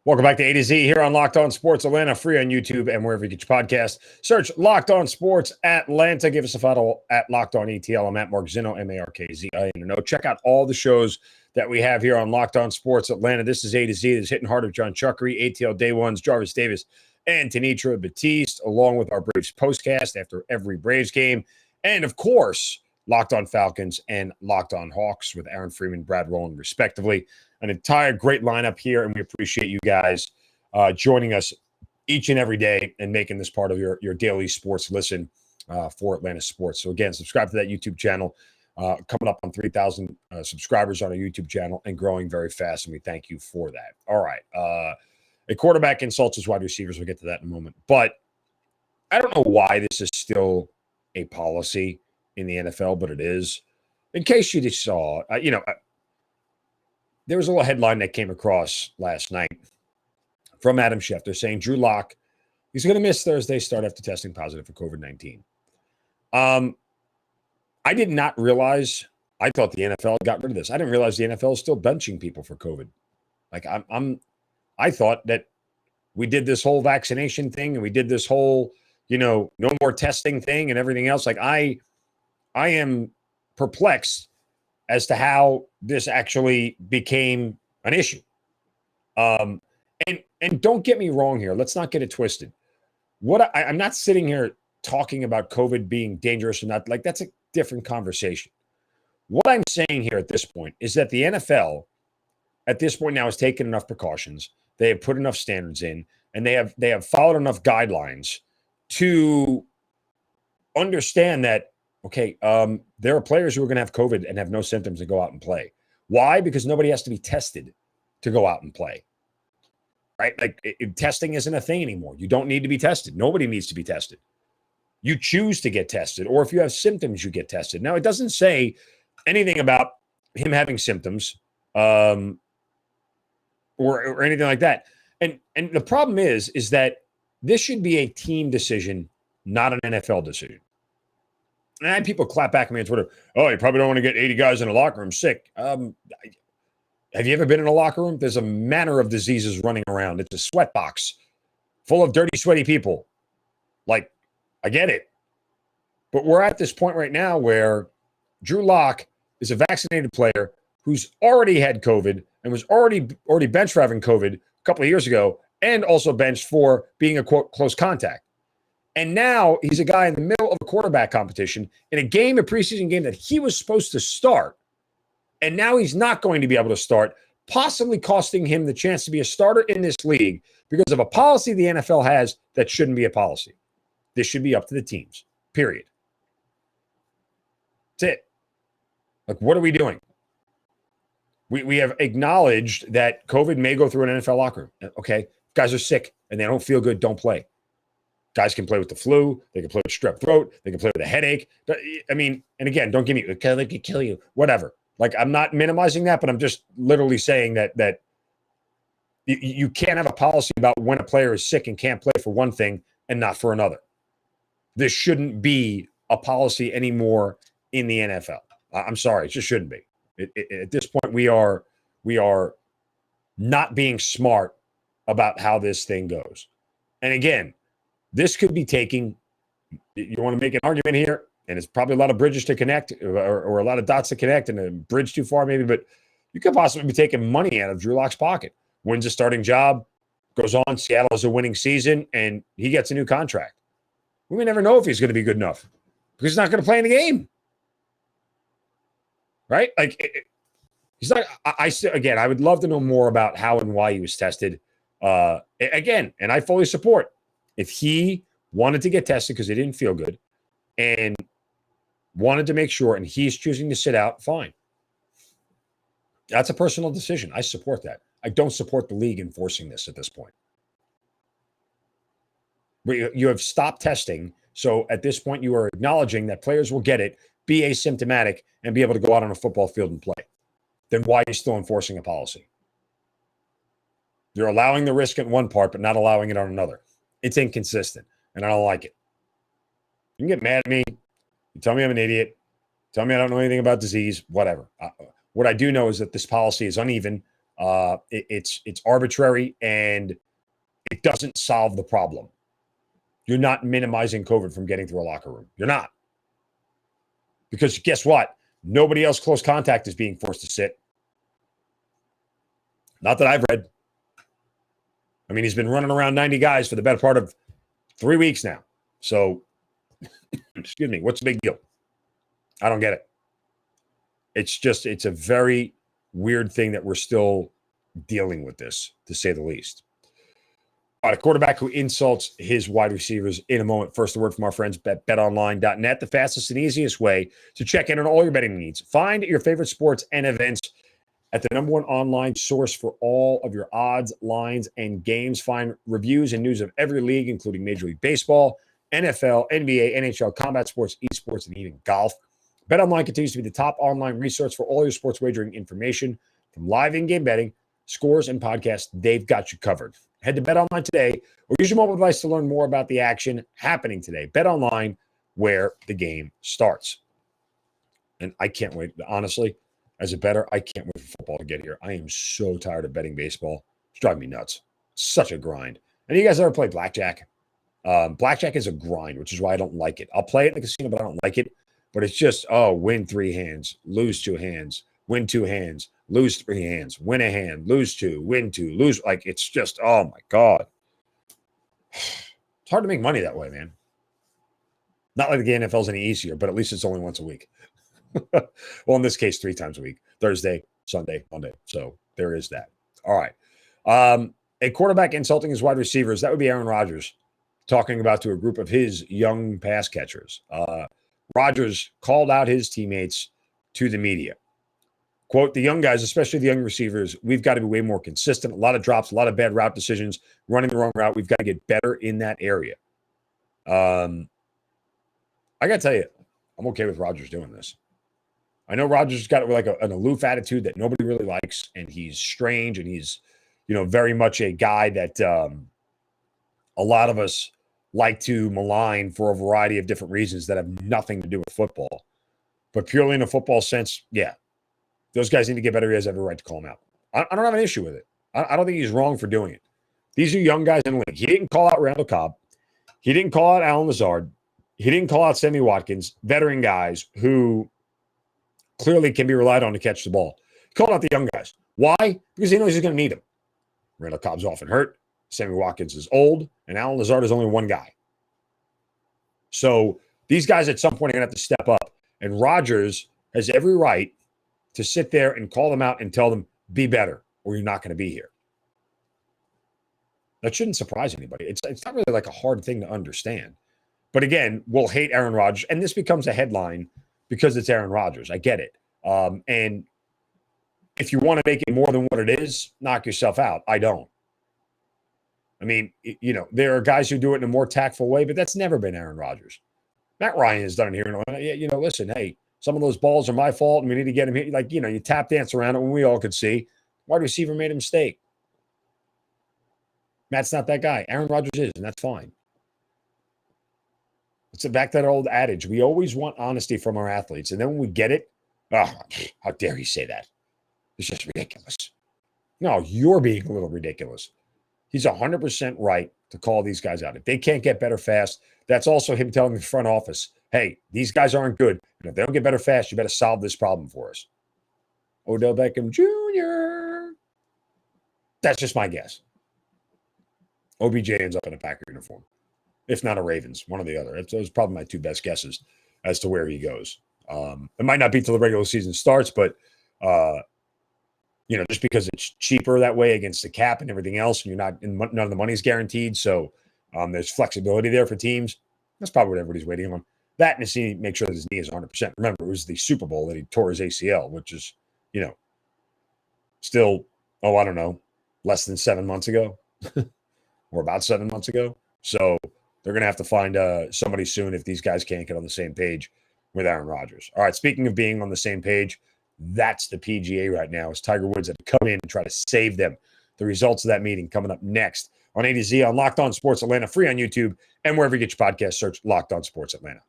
Welcome back to A to Z here on Locked On Sports Atlanta, free on YouTube and wherever you get your podcast. Search Locked On Sports Atlanta. Give us a follow at Locked On ETL. I'm at Mark Zinno, M-A-R-K-Z-I-N-O. Check out all the shows that we have here on Locked On Sports Atlanta. This is A to Z. This is Hitting Hard of John Chuckery, ATL Day Ones, Jarvis Davis, and Tanitra Batiste, along with our Braves postcast after every Braves game. And, of course, Locked On Falcons and Locked On Hawks with Aaron Freeman, Brad Rowland, respectively. An entire great lineup here, and we appreciate you guys joining us each and every day and making this part of your daily sports listen for Atlanta sports. So, again, subscribe to that YouTube channel. Coming up on 3,000 subscribers on our YouTube channel and growing very fast, and we thank you for that. All right. A quarterback insults his wide receivers. We'll get to that in a moment. But I don't know why this is still a policy in the NFL, but it is. In case you just saw, there was a little headline that came across last night from Adam Schefter saying Drew Lock, he's going to miss Thursday's start after testing positive for COVID-19. I did not realize, I thought the NFL got rid of this. I didn't realize the NFL is still benching people for COVID. Like I thought that we did this whole vaccination thing and we did this whole, no more testing thing and everything else. Like I am perplexed as to how this actually became an issue. And don't get me wrong here. Let's not get it twisted. I'm not sitting here talking about COVID being dangerous or not. Like, that's a different conversation. What I'm saying here at this point is that the NFL at this point now has taken enough precautions. They have put enough standards in, and they have followed enough guidelines to understand that, okay, there are players who are going to have COVID and have no symptoms and go out and play. Why? Because nobody has to be tested to go out and play, right? Like, testing isn't a thing anymore. You don't need to be tested. Nobody needs to be tested. You choose to get tested, or if you have symptoms, you get tested. Now, it doesn't say anything about him having symptoms or anything like that. And the problem is that this should be a team decision, not an NFL decision. And I had people clap back at me on Twitter. Oh, you probably don't want to get 80 guys in a locker room sick. Have you ever been in a locker room? There's a manner of diseases running around. It's a sweat box full of dirty, sweaty people. Like, I get it. But we're at this point right now where Drew Lock is a vaccinated player who's already had COVID and was already benched for having COVID a couple of years ago, and also benched for being a, quote, close contact. And now he's a guy in the middle of a quarterback competition in a preseason game that he was supposed to start. And now he's not going to be able to start, possibly costing him the chance to be a starter in this league because of a policy the NFL has that shouldn't be a policy. This should be up to the teams, period. That's it. Like, what are we doing? We have acknowledged that COVID may go through an NFL locker room. Okay, guys are sick and they don't feel good, don't play. Guys can play with the flu. They can play with strep throat. They can play with a headache. I mean, and again, don't give me, they could kill you, whatever. Like, I'm not minimizing that, but I'm just literally saying that you can't have a policy about when a player is sick and can't play for one thing and not for another. This shouldn't be a policy anymore in the NFL. I'm sorry, it just shouldn't be. At this point, we are not being smart about how this thing goes. And again, this could be taking, you want to make an argument here, and it's probably a lot of bridges to connect or a lot of dots to connect and a bridge too far maybe, but you could possibly be taking money out of Drew Lock's pocket. Wins a starting job, goes on, Seattle has a winning season, and he gets a new contract. We may never know if he's going to be good enough because he's not going to play in the game. Right? Like, he's not, again, I would love to know more about how and why he was tested. Again, and I fully support if he wanted to get tested because he didn't feel good and wanted to make sure, and he's choosing to sit out, fine. That's a personal decision. I support that. I don't support the league enforcing this at this point. But you have stopped testing, so at this point you are acknowledging that players will get it, be asymptomatic, and be able to go out on a football field and play. Then why are you still enforcing a policy? You're allowing the risk in one part, but not allowing it on another. It's inconsistent, and I don't like it. You can get mad at me. You tell me I'm an idiot. Tell me I don't know anything about disease, whatever. What I do know is that this policy is uneven. It's arbitrary, and it doesn't solve the problem. You're not minimizing COVID from getting through a locker room. You're not. Because guess what? Nobody else close contact is being forced to sit. Not that I've read. I mean, he's been running around 90 guys for the better part of 3 weeks now. So, excuse me, what's the big deal? I don't get it. It's a very weird thing that we're still dealing with this, to say the least. All right, a quarterback who insults his wide receivers in a moment. First, a word from our friends at BetOnline.net, the fastest and easiest way to check in on all your betting needs. Find your favorite sports and events at the number one online source for all of your odds, lines, and games. Find reviews and news of every league, including Major League Baseball, NFL, NBA, NHL, combat sports, esports, and even golf. BetOnline continues to be the top online resource for all your sports wagering information. From live in-game betting, scores, and podcasts, they've got you covered. Head to BetOnline today or use your mobile device to learn more about the action happening today. BetOnline, where the game starts. And I can't wait. Honestly, as a bettor, I can't wait for football to get here. I am so tired of betting baseball. It's driving me nuts. It's such a grind. And you guys ever play blackjack? Blackjack is a grind, which is why I don't like it. I'll play it in the casino, but I don't like it. But it's just, win 3 hands, lose 2 hands, win 2 hands, lose 3 hands, win a hand, lose 2, win 2, lose. Like, it's just, oh my God. It's hard to make money that way, man. Not like the NFL's any easier, but at least it's only once a week. Well, in this case, 3 times a week, Thursday, Sunday, Monday. So there is that. All right. A quarterback insulting his wide receivers, that would be Aaron Rodgers talking about to a group of his young pass catchers. Rodgers called out his teammates to the media. Quote, the young guys, especially the young receivers, we've got to be way more consistent. A lot of drops, a lot of bad route decisions, running the wrong route. We've got to get better in that area. I got to tell you, I'm okay with Rodgers doing this. I know Rodgers has got like an aloof attitude that nobody really likes, and he's strange, and he's, very much a guy that a lot of us like to malign for a variety of different reasons that have nothing to do with football. But purely in a football sense, yeah, those guys need to get better. He has every right to call him out. I don't have an issue with it. I don't think he's wrong for doing it. These are young guys in the league. He didn't call out Randall Cobb. He didn't call out Alan Lazard. He didn't call out Sammy Watkins, veteran guys who clearly can be relied on to catch the ball. He called out the young guys. Why? Because he knows he's going to need them. Randall Cobb's often hurt. Sammy Watkins is old, and Alan Lazard is only one guy. So these guys at some point are going to have to step up. And Rodgers has every right to sit there and call them out and tell them, be better, or you're not going to be here. That shouldn't surprise anybody. It's not really like a hard thing to understand. But again, we'll hate Aaron Rodgers, and this becomes a headline because it's Aaron Rodgers. I get it. And if you want to make it more than what it is, knock yourself out. I don't. I mean, there are guys who do it in a more tactful way, but that's never been Aaron Rodgers. Matt Ryan has done it here. Listen, hey, some of those balls are my fault, and we need to get him here. Like, you tap dance around it when we all could see. Wide receiver made a mistake. Matt's not that guy. Aaron Rodgers is, and that's fine. It's back to that old adage. We always want honesty from our athletes, and then when we get it, how dare he say that? It's just ridiculous. No, you're being a little ridiculous. He's 100% right to call these guys out. If they can't get better fast, that's also him telling the front office, hey, these guys aren't good. And if they don't get better fast, you better solve this problem for us. Odell Beckham Jr. That's just my guess. OBJ ends up in a Packer uniform. If not a Ravens, one or the other. Those are probably my 2 best guesses as to where he goes. It might not be till the regular season starts, but just because it's cheaper that way against the cap and everything else, and none of the money's guaranteed. So there's flexibility there for teams. That's probably what everybody's waiting on. That and to make sure that his knee is 100%. Remember, it was the Super Bowl that he tore his ACL, which is, still, I don't know, less than 7 months ago or about 7 months ago. So they're going to have to find somebody soon if these guys can't get on the same page with Aaron Rodgers. All right, speaking of being on the same page, that's the PGA right now, as Tiger Woods had to come in and try to save them. The results of that meeting coming up next on A to Z on Locked On Sports Atlanta, free on YouTube and wherever you get your podcast. Search Locked On Sports Atlanta.